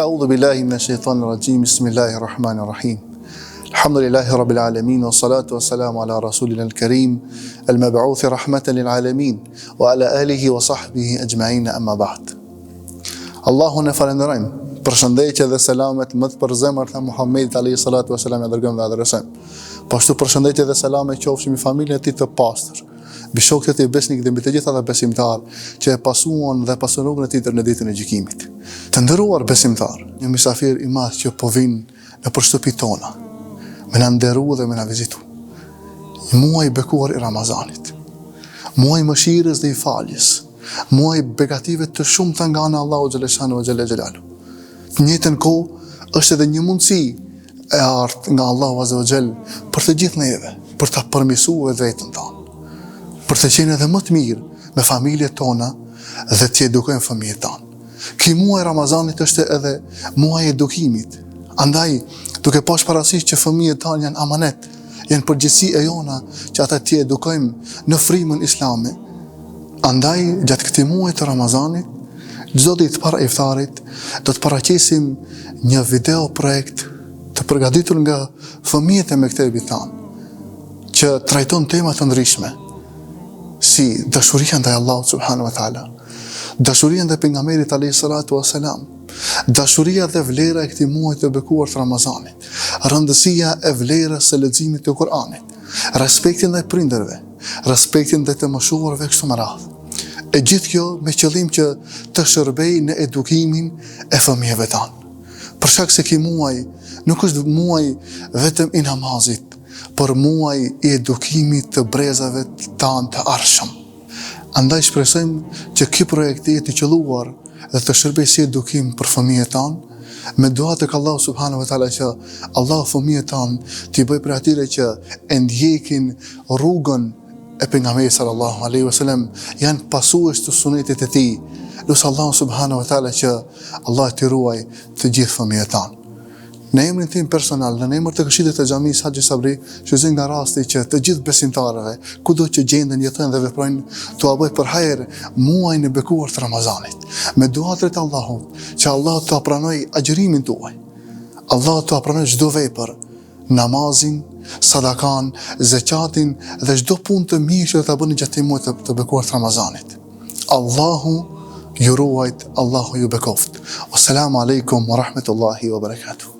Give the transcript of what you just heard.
أعوذ بالله من الشيطان الرجيم بسم الله الرحمن الرحيم الحمد لله رب العالمين والصلاة والسلام على رسولنا الكريم المبعوث رحمة للعالمين وعلى آله وصحبه أجمعين أما بعد. Allahu në falenderojmë, përshëndetje dhe selamet më të përzemërt të Muhammedit alayhi salatu wasalam e dërgojmë dhe adresojmë. Po ashtu përshëndetje dhe selame qofshin mbi familjen e tij të pastër, mbi shokët e tij besnik dhe mbi të gjitha ata besimtarë që e pasuan dhe pason rrugën e tij deri në ditën e gjykimit. Të nderuar besimtar, një mysafir i madh që po vin në shtëpitë tona, me na nderu dhe me na vizitu. Një muaj i bekuar i Ramazanit, muaj i mëshirës dhe i faljes, muaj begative të shumta nga ana Allahu xhaleshanu xhela xhelalu. Në njëjtën kohë është edhe një mundësi e artë nga Allahu azza wa xhel për të gjithë neve, për ta përmirësuar vetën tonë, për të qenë edhe më të mirë me familjet tona dhe të edukojmë fëmijët tonë. Ky muaj Ramazanit është edhe muaj i edukimit. Andaj, duke pas parasysh që fëmijët tanë janë amanet, janë përgjegjësi e jona që ata të edukojmë në frymën islame. Andaj, gjatë këtij muaji të Ramazanit, çdo ditë para iftarit do të paraqesim një video projekt të përgatitur nga fëmijët e mektebit tanë, që trajton tema të ndryshme, si dashuria ndaj Allahut subhanahu wa taala, dashuria ndaj pejgamberit alayhi salatu wasalam, dashuria dhe vlera e këtij muaji të bekuar të Ramazanit, rëndësia e vlerës së leximit të Kuranit, respekti ndaj prindërve, respekti ndaj të moshuarve kështu me radhë. E gjithë kjo me qëllim që të shërbejë në edukimin e fëmijëve tanë. Për shkak se ky muaj nuk është muaj vetëm i namazit, por muaj i edukimit të brezave tanë të ardhshëm. Andaj shpresojmë që ky projekt jetë i qelluar dhe të shërbejë si edukim për fëmijët tanë, me dua tek Allahu subhanahu wa taala që Allahu fëmijët tanë t'i bëjë për atyre që e ndjekin rrugën e pejgamberit sallallahu alaihi wasallam, janë pasues të sunetit të tij. Lutë Allahu subhanahu wa taala që Allah t'i ruaj të gjithë fëmijët tanë. Në emrin tim personal, në emër të këshillit të xhamisë Haxhi Sabri, shfrytëzoj nga rasti që të gjithë besimtarëve, kudo që gjenden, jetojnë dhe veprojnë, t'u bëj për hajër muajin e bekuar të Ramazanit, me dua drejt Allahut, që Allah t'u pranoj agjërimin tuaj. Allah t'u pranoj çdo vepër, namazin, sadakan, zeqatin dhe çdo punë të mirë që ta bëni gjatë muajit të bekuar të Ramazanit. Allahu ju ruajt, Allahu ju bekoft. Assalamu alaikum wa rahmatullahi wa barakatuh.